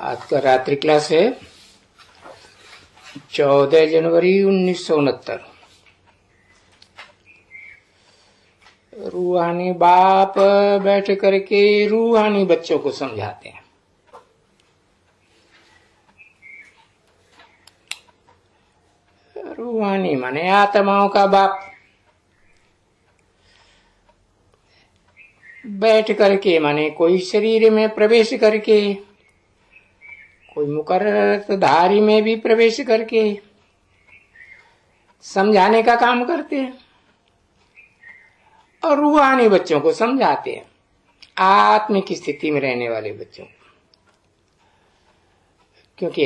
आज का रात्रि क्लास है 14 जनवरी 1969। रूहानी बाप बैठ करके रूहानी बच्चों को समझाते हैं। रूहानी माने आत्माओं का बाप बैठ करके माने कोई शरीर में प्रवेश करके, कोई मुकर्रर धारी में भी प्रवेश करके समझाने का काम करते हैं और रूहानी बच्चों को समझाते हैं, आत्मिक स्थिति में रहने वाले बच्चों को। क्योंकि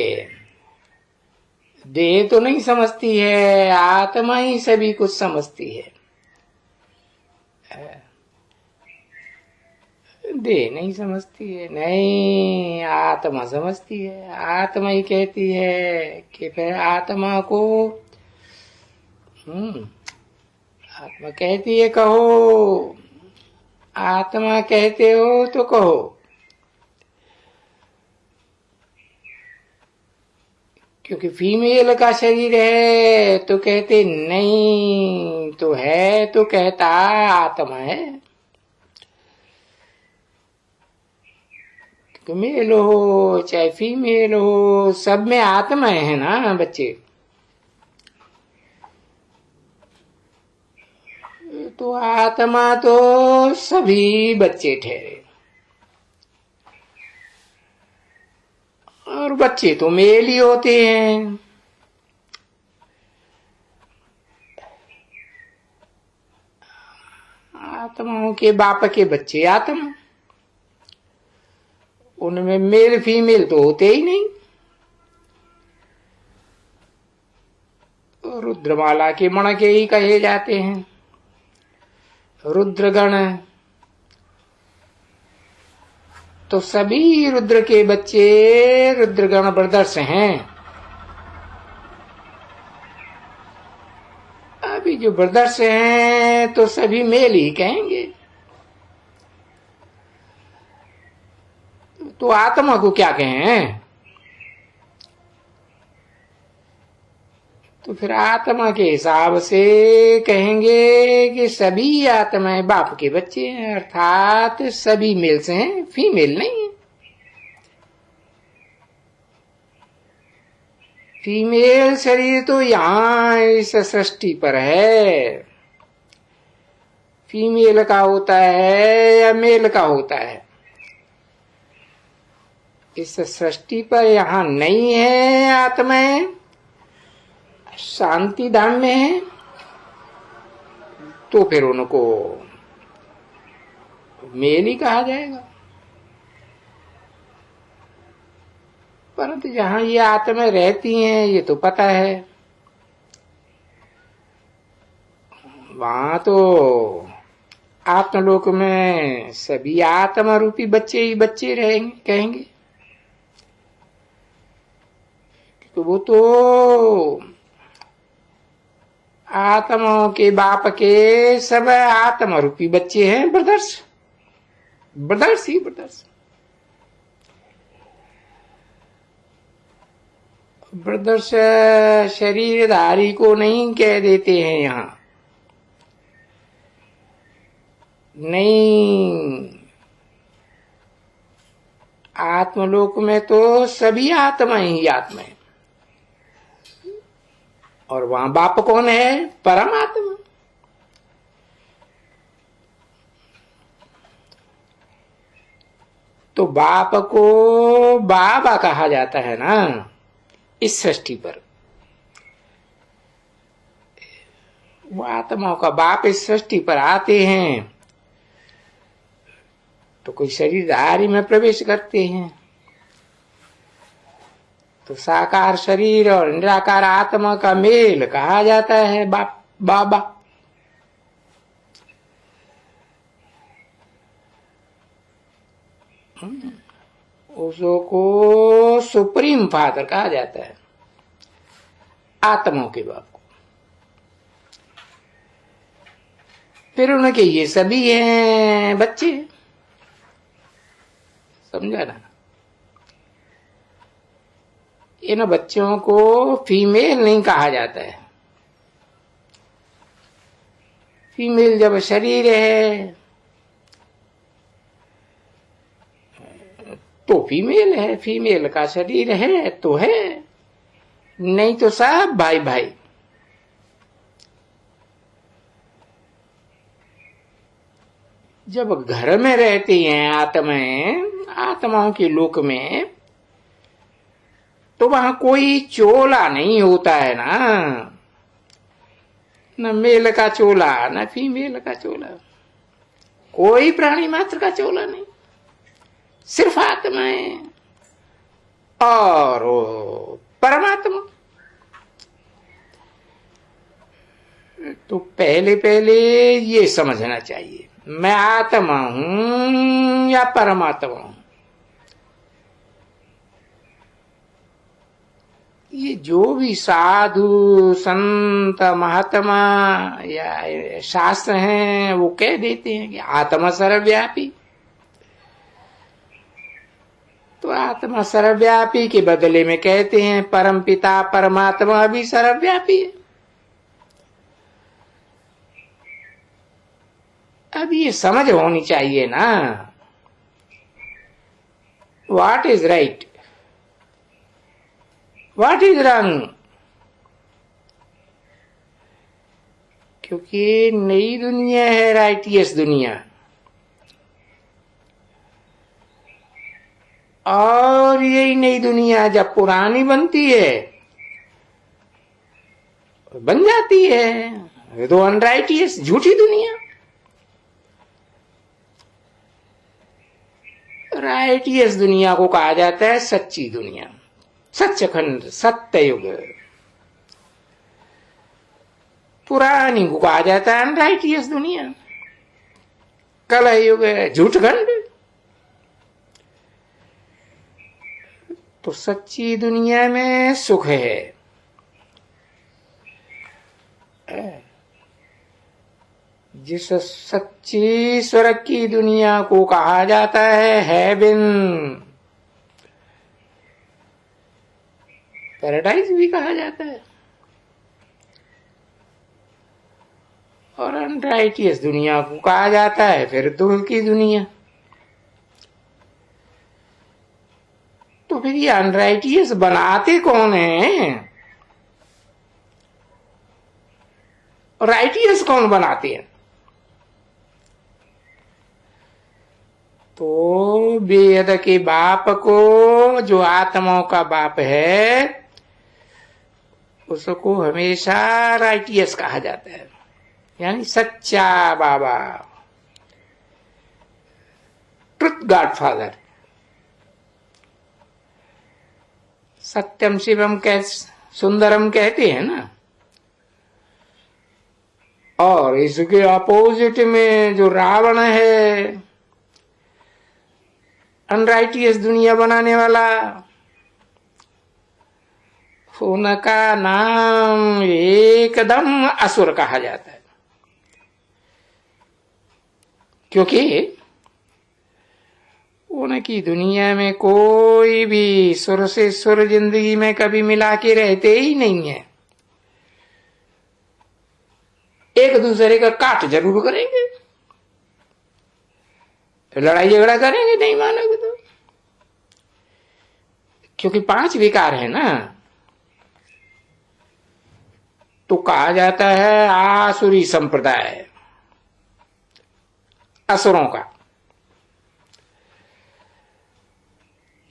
देह तो नहीं समझती है, आत्मा ही सभी कुछ समझती है। देह नहीं समझती है, नहीं आत्मा समझती है। आत्मा ही कहती है कि फिर आत्मा को आत्मा कहती है कहो, आत्मा कहते हो तो कहो। क्योंकि फीमेल का शरीर है तो कहते नहीं, तो है तो कहता आत्मा है। मेल हो चाहे फीमेल हो, सब में आत्मा है ना बच्चे। तो आत्मा तो सभी बच्चे ठहरे और बच्चे तो मेल ही होते हैं। आत्माओं के बाप के बच्चे आत्मा, उनमें मेल फीमेल तो होते ही नहीं। रुद्रमाला के मण के ही कहे जाते हैं रुद्रगण। तो सभी रुद्र के बच्चे रुद्रगण ब्रदर्स हैं। अभी जो ब्रदर्स हैं तो सभी मेल ही कहेंगे। तो आत्मा को क्या कहें? तो फिर आत्मा के हिसाब से कहेंगे कि सभी आत्माएं बाप के बच्चे हैं, अर्थात सभी मेल से हैं, फीमेल नहीं है। फीमेल शरीर तो यहाँ इस सृष्टि पर है। फीमेल का होता है या मेल का होता है, इस सृष्टि पर यहाँ नहीं है। आत्माएं शांति धाम में है तो फिर उनको मेल ही कहा जाएगा। परंतु जहां ये आत्माएं रहती हैं ये तो पता है, वहां तो आत्मलोक में सभी आत्मा रूपी बच्चे ही बच्चे रहेंगे, कहेंगे। तो वो तो आत्माओं के बाप के सब आत्मा रूपी बच्चे हैं, ब्रदर्स, ब्रदर्स ही ब्रदर्स। ब्रदर्स शरीरधारी को नहीं कह देते हैं यहाँ, नहीं। आत्मलोक में तो सभी आत्मा ही आत्मा है। और वहां बाप कौन है? परमात्मा। तो बाप को बाबा कहा जाता है ना इस सृष्टि पर। वो आत्माओं का बाप इस सृष्टि पर आते हैं तो कोई शरीरधारी में प्रवेश करते हैं, तो साकार शरीर और निराकार आत्मा का मेल कहा जाता है बाप, बाबा। उसको सुप्रीम फादर कहा जाता है, आत्माओं के बाप को। फिर उनके ये सभी हैं बच्चे, समझा ना। इन बच्चों को फीमेल नहीं कहा जाता है। फीमेल जब शरीर है तो फीमेल है, फीमेल का शरीर है तो है, नहीं तो सब भाई भाई। जब घर में रहती हैं आत्माओं के लोक में, तो वहां कोई चोला नहीं होता है ना, न मेल का चोला न फीमेल का चोला, कोई प्राणी मात्र का चोला नहीं, सिर्फ आत्माएं और परमात्मा। तो पहले पहले ये समझना चाहिए, मैं आत्मा हूं या परमात्मा हूं। ये जो भी साधु संत महात्मा या शास्त्र हैं वो कह देते हैं कि आत्मा सर्वव्यापी। तो आत्मा सर्वव्यापी के बदले में कहते हैं परम पिता परमात्मा भी सर्वव्यापी है। अब ये समझ होनी चाहिए ना, what is right, what is wrong. क्योंकि नई दुनिया है, राइटियस दुनिया, और यही नई दुनिया जब पुरानी बनती है बन जाती है तो अनराइटियस झूठी दुनिया। राइटियस दुनिया को कहा जाता है सच्ची दुनिया, सच्चखंड सत्य युग। पुरानी को कहा जाता है अनराइटियस दुनिया, कलह युग झूठखंड। तो सच्ची दुनिया में सुख है, जिस सच्ची स्वर्ग की दुनिया को कहा जाता है हेवन, पैराडाइज भी कहा जाता है। और अनराइटियस दुनिया को कहा जाता है फिर दुख की दुनिया। तो फिर ये अनराइटियस बनाते कौन है, राइटियस कौन बनाते हैं? तो वेद के बाप को, जो आत्माओं का बाप है, उसको हमेशा राइटियस कहा जाता है, यानी सच्चा बाबा, ट्रुथ गॉडफादर। सत्यम शिवम सुंदरम कहते हैं ना। और इसके अपोजिट में जो रावण है, अनराइटियस दुनिया बनाने वाला, उनका नाम एकदम असुर कहा जाता है। क्योंकि उनकी दुनिया में कोई भी सुर से सुर जिंदगी में कभी मिला के रहते ही नहीं है। एक दूसरे का काट जरूर करेंगे, लड़ाई झगड़ा करेंगे, नहीं मानोगे तो। क्योंकि 5 विकार है ना, तो कहा जाता है आसुरी संप्रदाय, असुरों का,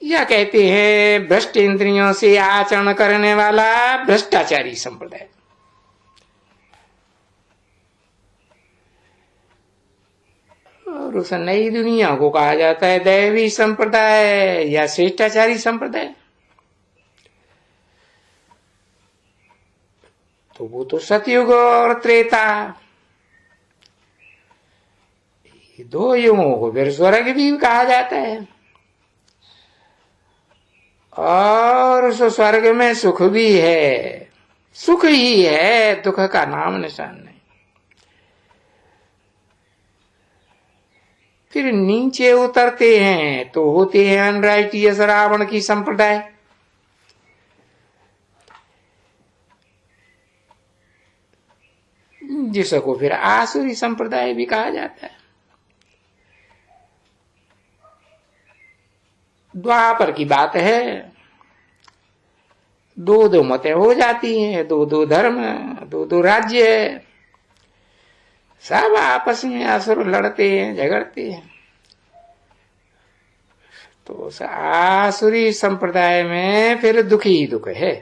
या कहते हैं भ्रष्ट इंद्रियों से आचरण करने वाला भ्रष्टाचारी संप्रदाय। और उस नई दुनिया को कहा जाता है दैवी संप्रदाय या श्रेष्ठाचारी संप्रदाय। तो वो तो सतयुग और त्रेता, 2 युगों को फिर स्वर्ग भी कहा जाता है। और उस स्वर्ग में सुख भी है, सुख ही है, दुख का नाम निशान नहीं। फिर नीचे उतरते हैं तो होते हैं अनराइटियस रावण की संप्रदाय। जिसको फिर आसुरी संप्रदाय भी कहा जाता है। द्वापर की बात है, दो दो मतें हो जाती हैं, दो दो धर्म, दो दो राज्य, सब आपस में असुर लड़ते हैं, झगड़ते हैं। तो उस आसुरी संप्रदाय में फिर दुख ही दुख है।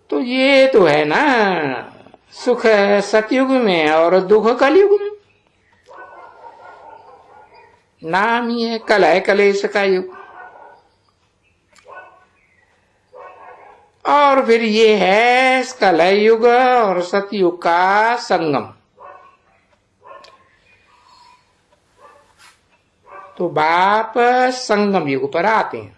तो ये तो है ना, सुख सतयुग में और दुख कलयुग में। नाम ही है कलह कलेश का युग। और फिर ये है कलह युग और सतयुग का संगम। तो बाप संगम युग पर आते हैं,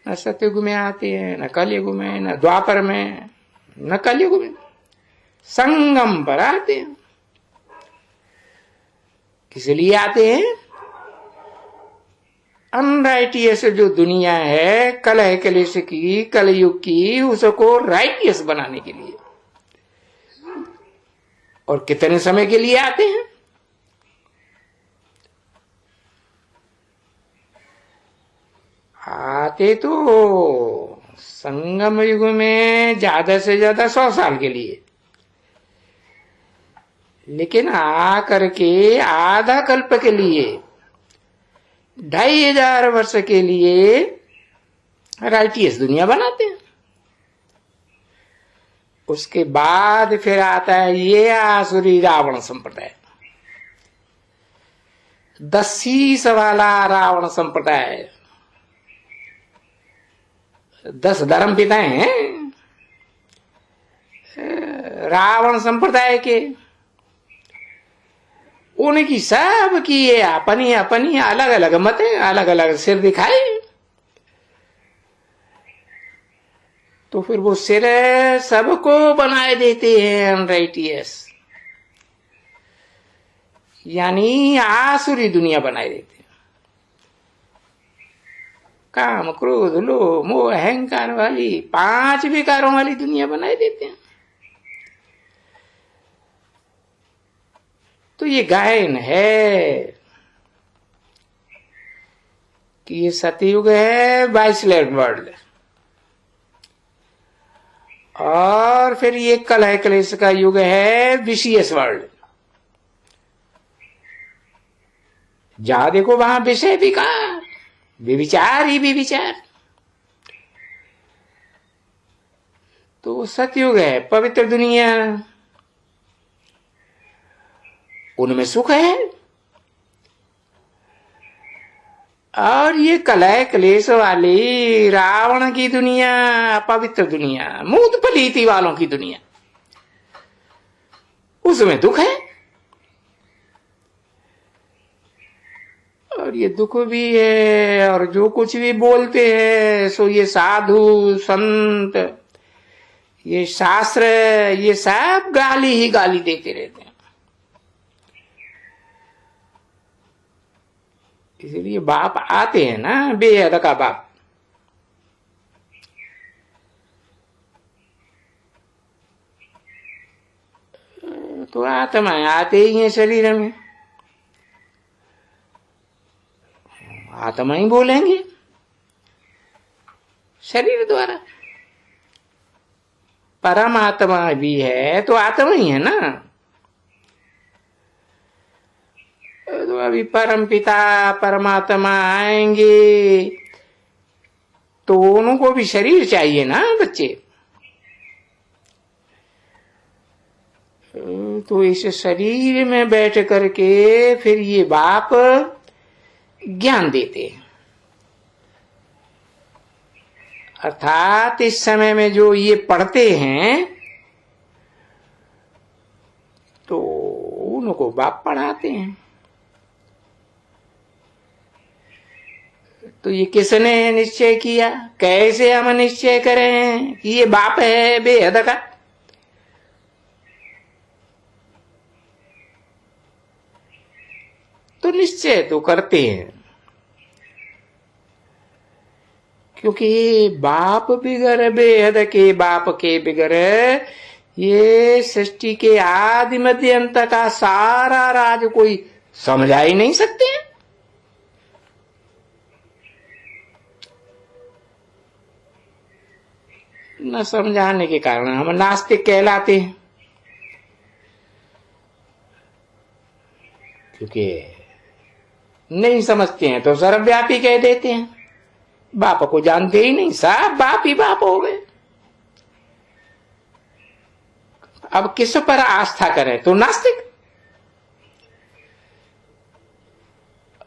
न सतयुग में आते हैं, न कलयुग में, न द्वापर में, न कलयुग में, संगम पर आते हैं। किस लिए आते हैं? अनराइटियस जो दुनिया है कलह कलेश की, कलयुग की, उसको राइटियस बनाने के लिए। और कितने समय के लिए आते हैं? आते तो संगम युग में ज्यादा से ज्यादा 100 साल के लिए, लेकिन आकर के आधा कल्प के लिए, 2500 वर्ष के लिए राइटियस दुनिया बनाते हैं। उसके बाद फिर आता है ये आसुरी रावण संप्रदाय, 10 वाला रावण संप्रदाय। 10 धर्म पिता हैं रावण संप्रदाय के। उनकी सब की ये अपनी अपनी अलग अलग मतें, अलग अलग सिर दिखाए। तो फिर वो सिर सबको बनाए देते हैं अनराइटियस, यानी आसुरी दुनिया बनाए देते हैं। काम क्रोध लोभ मोह अहंकार वाली 5 विकारों वाली दुनिया बनाए देते हैं। तो ये गायन है कि ये सतयुग है, 22 लेयर वर्ल्ड, और फिर ये कलह कलेश का युग है, विषयस वर्ल्ड। जहां देखो वहां विषय विकार, विचार ही विचार। तो सतयुग है पवित्र दुनिया, उनमें सुख है। और ये कलह क्लेश वाली रावण की दुनिया, अपवित्र दुनिया, मूत पलीति वालों की दुनिया, उसमें दुख है। और ये दुख भी है, और जो कुछ भी बोलते हैं सो ये साधु संत, ये शास्त्र, ये सब गाली ही गाली देते रहते हैं। इसलिए बाप आते हैं ना, बेहद का बाप। तो आत्माएं आते ही हैं शरीर में, आत्मा ही बोलेंगे शरीर द्वारा। परमात्मा भी है तो आत्मा ही है ना। तो अभी परम पिता परमात्मा आएंगे तो उनको भी शरीर चाहिए ना बच्चे। तो इस शरीर में बैठ करके फिर ये बाप ज्ञान देते हैं। अर्थात इस समय में जो ये पढ़ते हैं तो उनको बाप पढ़ाते हैं। तो ये किसने निश्चय किया, कैसे हम निश्चय करें कि ये बाप है बेहद का? तो निश्चय तो करते हैं। क्योंकि बाप बिगर बेहद के बाप के बिगर ये सृष्टि के आदि मध्य अंत का सारा राज कोई समझा ही नहीं सकते। न समझाने के कारण हम नास्तिक कहलाते हैं, क्योंकि नहीं समझते हैं तो सर्वव्यापी कह देते हैं। बाप को जानते ही नहीं, सब बाप ही बाप हो गए। अब किस पर आस्था करें? तो नास्तिक।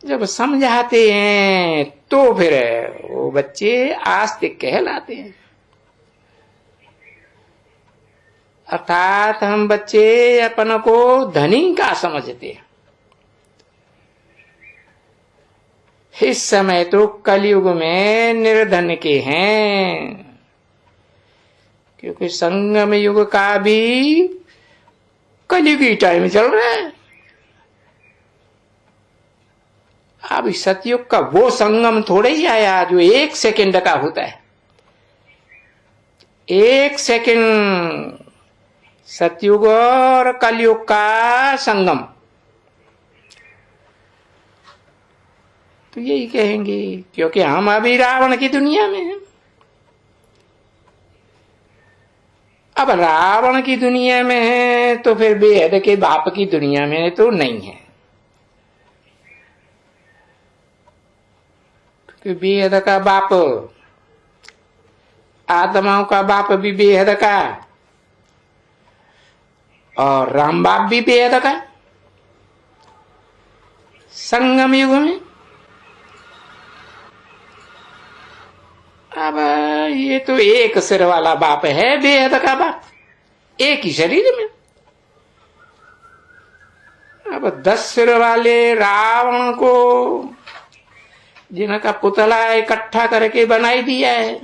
जब समझाते हैं तो फिर वो बच्चे आस्तिक कहलाते हैं। अर्थात हम बच्चे अपन को धनी का समझते हैं। इस समय तो कलयुग में निर्धन के हैं, क्योंकि संगम युग का भी कलयुगी टाइम चल रहा है। अब सतयुग का वो संगम थोड़े ही आया जो 1 सेकंड का होता है। 1 सेकंड सतयुग और कलयुग का संगम। तो यही कहेंगे, क्योंकि हम अभी रावण की दुनिया में हैं। अब रावण की दुनिया में है तो फिर बेहद के बाप की दुनिया में तो नहीं है, क्योंकि बेहद का बाप, आत्माओं का बाप भी बेहद का, और राम बाप भी बेहद का। संगम युग में अब ये तो एक सिर वाला बाप है, बेहद का बाप, एक ही शरीर में। अब 10 सिर वाले रावण को जिनका पुतला इकट्ठा करके बनाई दिया है,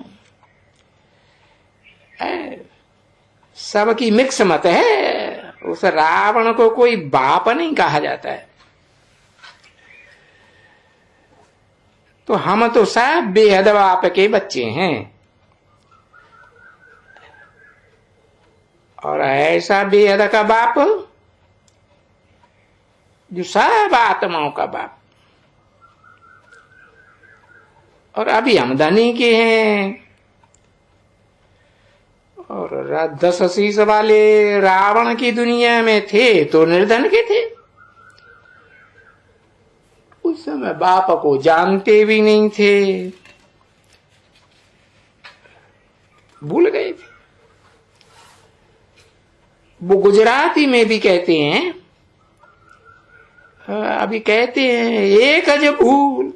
सबकी मिक्स मत है। उस रावण को कोई बाप नहीं कहा जाता है। तो हम तो सब बेहद बाप के बच्चे हैं, और ऐसा बेहद का बाप जो सब आत्माओं का बाप। और अभी हम धनी के हैं, और 10 शीश वाले रावण की दुनिया में थे तो निर्धन के थे। उस समय बाप को जानते भी नहीं थे, भूल गए थे। वो गुजराती में भी कहते हैं, अभी कहते हैं, एक अजब भूल।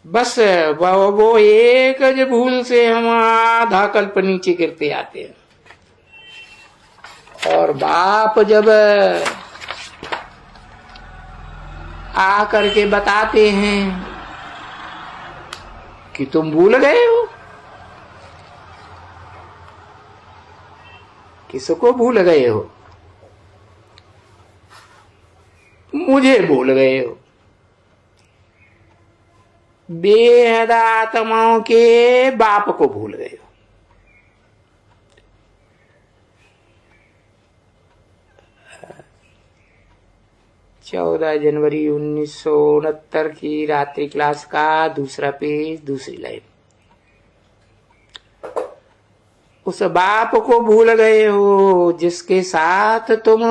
बस वो एक अजब भूल से हम आधा कल्प नीचे गिरते आते हैं। और बाप जब आ करके बताते हैं कि तुम भूल गए हो। किसको भूल गए हो? मुझे भूल गए हो। बेहद आत्माओं के बाप को भूल गए हो। 14 जनवरी 1969 की रात्रि क्लास का दूसरा पेज, दूसरी लाइन। उस बाप को भूल गए हो जिसके साथ तुम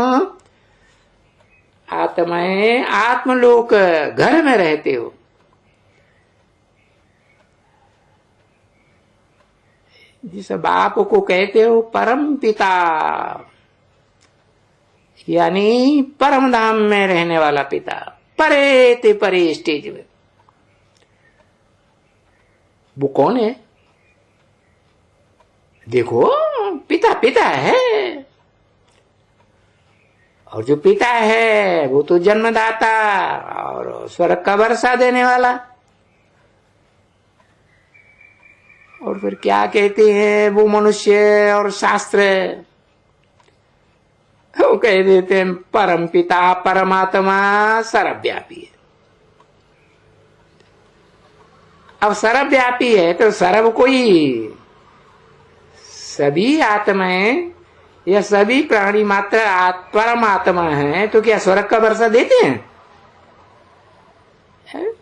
आत्माएं आत्मलोक घर में रहते हो। जिस बाप को कहते हो परम पिता, यानी परम धाम में रहने वाला पिता, परे ते परे स्टेज में। वो कौन है? देखो, पिता पिता है, और जो पिता है वो तो जन्मदाता और स्वर्ग का वर्षा देने वाला। और फिर क्या कहते हैं वो मनुष्य और शास्त्र, वो कह देते हैं परम पिता परमात्मा सर्वव्यापी है। अब सर्वव्यापी है तो सर्व कोई सभी आत्माएं या सभी प्राणी मात्र परमात्मा है, तो क्या स्वर्ग का वर्षा देते हैं?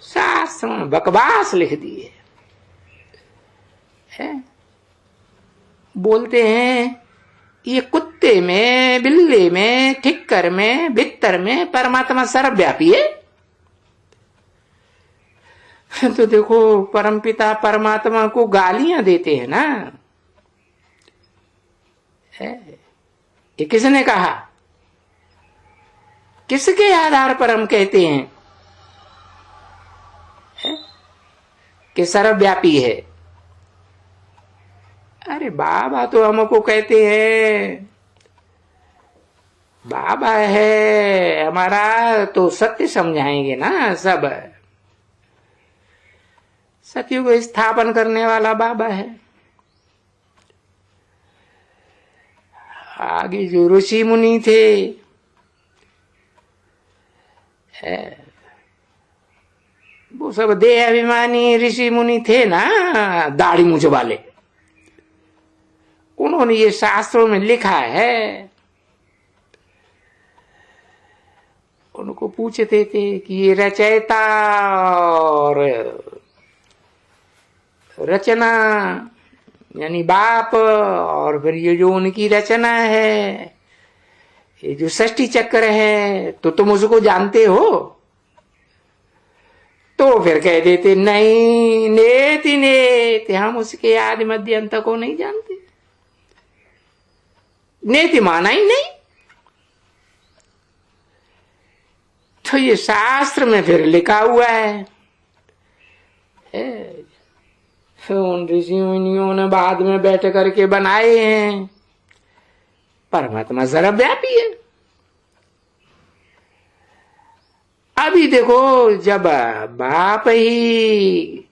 शास्त्र में बकवास लिख दिए है। बोलते हैं ये कुत्ते में, बिल्ली में, ठिक्कर में, बित्तर में परमात्मा सर्वव्यापी है। तो देखो परमपिता परमात्मा को गालियां देते हैं ना, ये किसने कहा? किसके आधार पर हम कहते हैं कि सर्वव्यापी है? अरे बाबा तो हमको कहते हैं, बाबा है हमारा तो सत्य समझाएंगे ना। सब सत्य को स्थापन करने वाला बाबा है। आगे जो ऋषि मुनि थे, वो सब देह अभिमानी ऋषि मुनि थे ना, दाढ़ी मूंछ वाले। उन्होंने ये शास्त्रों में लिखा है। उनको पूछते थे कि ये रचयिता और रचना यानी बाप, और फिर ये जो उनकी रचना है, ये जो षष्ठी चक्र है, तो तुम उसको जानते हो? तो फिर कह देते नहीं, नेति नेति, हम उसके आदि मध्य अंत को नहीं जानते। नेति माना ही नहीं। तो ये शास्त्र में फिर लिखा हुआ है। फिर उन ऋषि मुनियों ने बाद में बैठ करके बनाए हैं। परमात्मा सर्वव्यापी है। अभी देखो जब बाप ही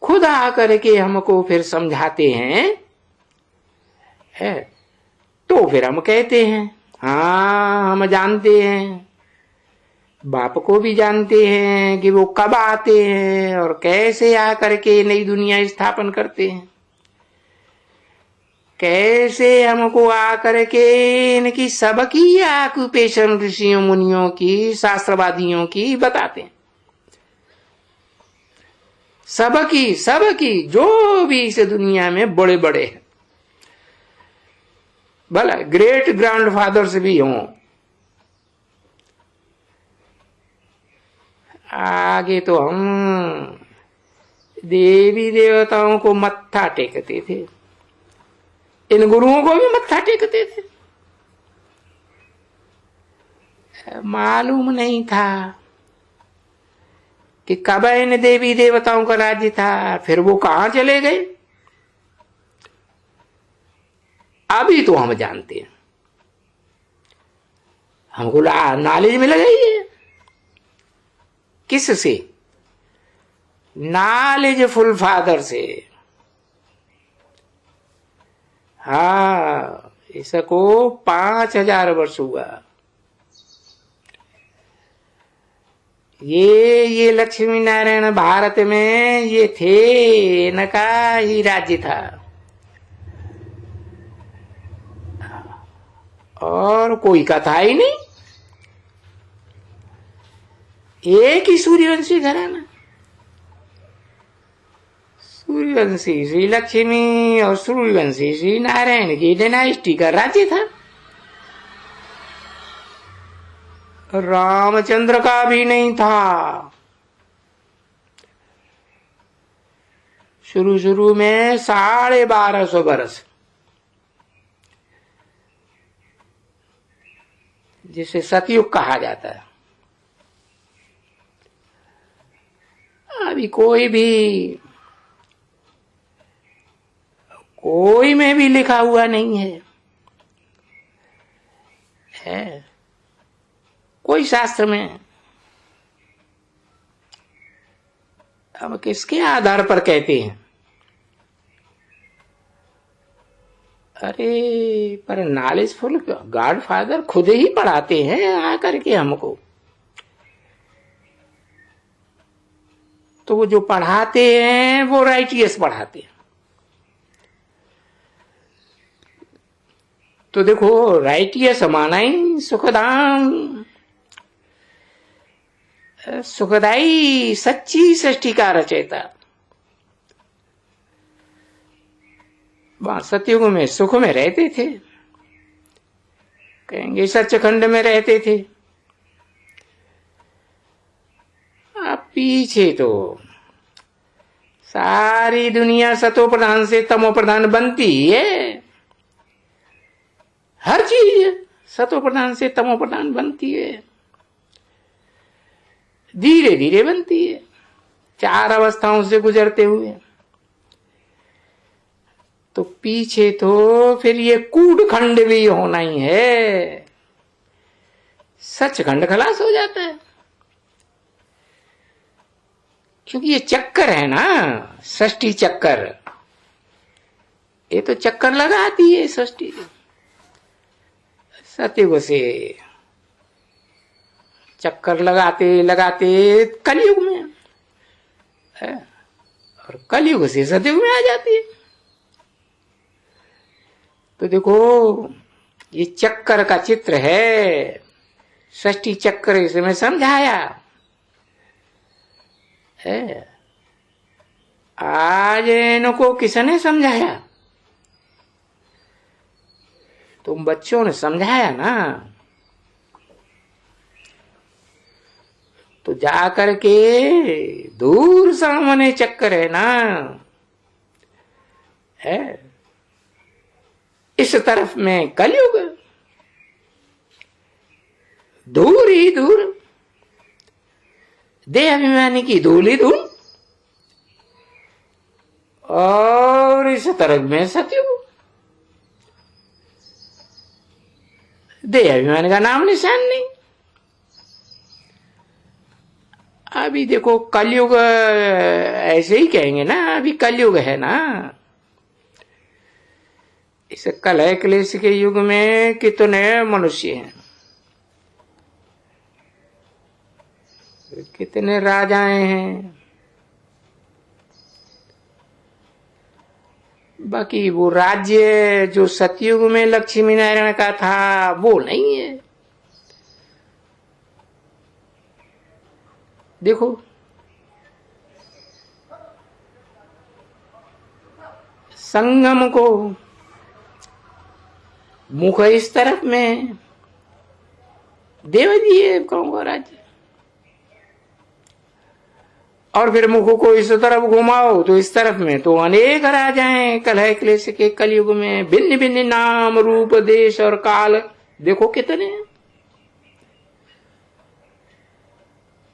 खुद आकर के हमको फिर समझाते हैं, तो फिर हम कहते हैं हाँ हम जानते हैं। बाप को भी जानते हैं कि वो कब आते हैं और कैसे आकर के नई दुनिया स्थापन करते हैं, कैसे हमको आकर के इनकी सबकी ऑक्यूपेशन ऋषियों मुनियों की, शास्त्रवादियों की बताते हैं। सबकी जो भी इस दुनिया में बड़े बड़े हैं, भला ग्रेट ग्रैंडफादर्स भी हों। आगे तो हम देवी देवताओं को मत्था टेकते थे, इन गुरुओं को भी मत्था टेकते थे। मालूम नहीं था कि कब इन देवी देवताओं का राज्य था, फिर वो कहां चले गए। अभी तो हम जानते हैं, हमको नॉलेज मिल गई है। किससे? नॉलेजफुल फादर से। हाँ, इसको 5000 वर्ष हुआ। ये लक्ष्मी नारायण भारत में ये थे, इनका ही राज्य था। और कोई कथा ही नहीं। एक ही सूर्यवंशी घराना, सूर्यवंशी श्री लक्ष्मी और सूर्यवंशी श्री नारायण की डायनेस्टी का राज्य था। रामचंद्र का भी नहीं था। शुरू में 1250 बरस, जिसे सतयुग कहा जाता है। अभी कोई में भी लिखा हुआ नहीं है कोई शास्त्र में। अब किसके आधार पर कहते हैं? अरे पर नॉलेजफुल गॉड फादर खुद ही पढ़ाते हैं आकर के हमको। तो वो जो पढ़ाते हैं वो राइटियस पढ़ाते हैं। तो देखो राइटियस माना ही सुखदाम, सुखदाई सच्ची सृष्टि का रचयिता। वहां सतयुग में सुख में रहते थे, कहेंगे सचखंड में रहते थे। अब पीछे तो सारी दुनिया सतो प्रधान से तमो प्रधान बनती है, हर चीज सतो प्रधान से तमो प्रधान बनती है, धीरे धीरे बनती है, 4 अवस्थाओं से गुजरते हुए। तो पीछे तो फिर ये कूटखंड भी होना ही है, सचखंड खलास हो जाता है। क्योंकि ये चक्कर है ना, सृष्टि चक्कर, ये तो चक्कर लगाती है सृष्टि। सतयुग से चक्कर लगाते लगाते कलयुग में है, और कलयुग से सतयुग में आ जाती है। तो देखो ये चक्कर का चित्र है, सृष्टि चक्र इसमें समझाया है। आज इनको किसने समझाया? तुम बच्चों ने समझाया ना। तो जा करके दूर सामने चक्कर है ना, है इस तरफ में कलयुग, दूर ही दूर, देह अभिमानी की धूल ही धूल, और इस तरफ में सतयुग, देह अभिमानी का नाम निशान नहीं। अभी देखो कलयुग, ऐसे ही कहेंगे ना, अभी कलयुग है ना। इस कलह क्लेश के युग में कितने मनुष्य हैं, कितने राजाएं हैं। बाकी वो राज्य जो सतयुग में लक्ष्मी नारायण का था वो नहीं है। देखो संगम को मुख इस तरफ में देव जी है कौन का राज्य, और फिर मुख को इस तरफ घुमाओ तो इस तरफ में तो अनेक राजाएं कलह क्लेश के कलयुग में, भिन्न भिन्न नाम रूप देश और काल देखो कितने हैं।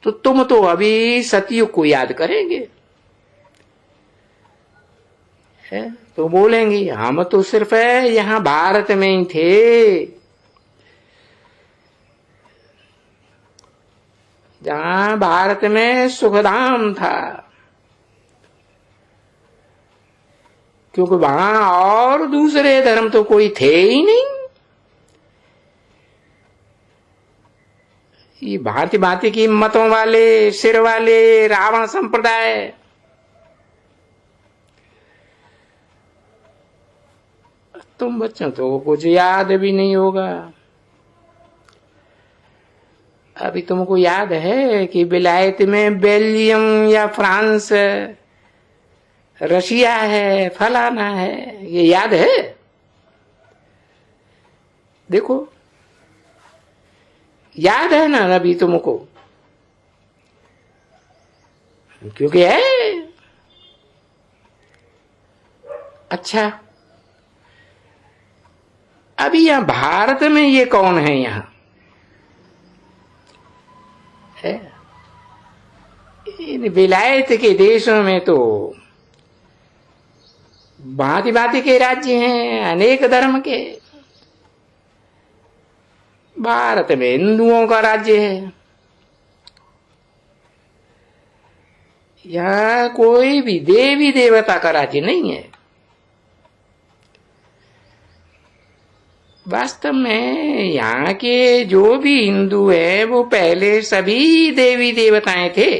तो तुम तो अभी सतयुग को याद करेंगे, है तो बोलेंगे हम तो सिर्फ यहां भारत में ही थे, जहां भारत में सुखधाम था, क्योंकि वहां और दूसरे धर्म तो कोई थे ही नहीं। ये भांति भांति की मतों वाले, सिर वाले, रावण संप्रदाय, तुम बच्चों तो कुछ याद भी नहीं होगा। अभी तुमको याद है कि विलायत में बेल्जियम या फ्रांस, रशिया है, फलाना है, ये याद है? देखो याद है ना अभी तुमको, क्योंकि है। अच्छा अभी यहां भारत में ये कौन है? यहां है इन विलायत के देशों में तो भांति भांति के राज्य हैं, अनेक धर्म के। भारत में हिंदुओं का राज्य है, यहां कोई भी देवी देवता का राज्य नहीं है। वास्तव में यहाँ के जो भी हिंदू है वो पहले सभी देवी देवताएं थे,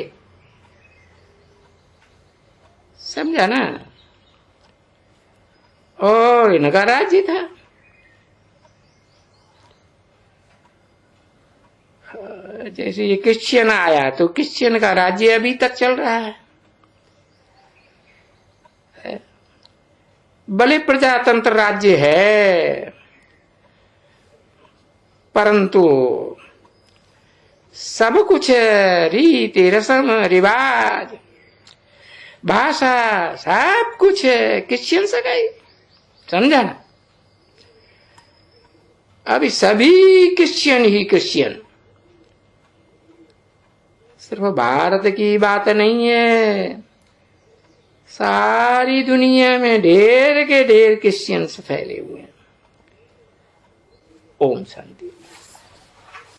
समझा ना। और इनका राज्य था। जैसे ये क्रिश्चियन आया तो क्रिश्चियन का राज्य अभी तक चल रहा है। भले प्रजातंत्र राज्य है, परंतु सब कुछ रीति रस्म रिवाज भाषा सब कुछ क्रिश्चियन से गई। समझा ना। अभी सभी क्रिश्चियन ही क्रिश्चियन। सिर्फ भारत की बात नहीं है, सारी दुनिया में ढेर के ढेर क्रिश्चियंस फैले हुए हैं। ओम शांति।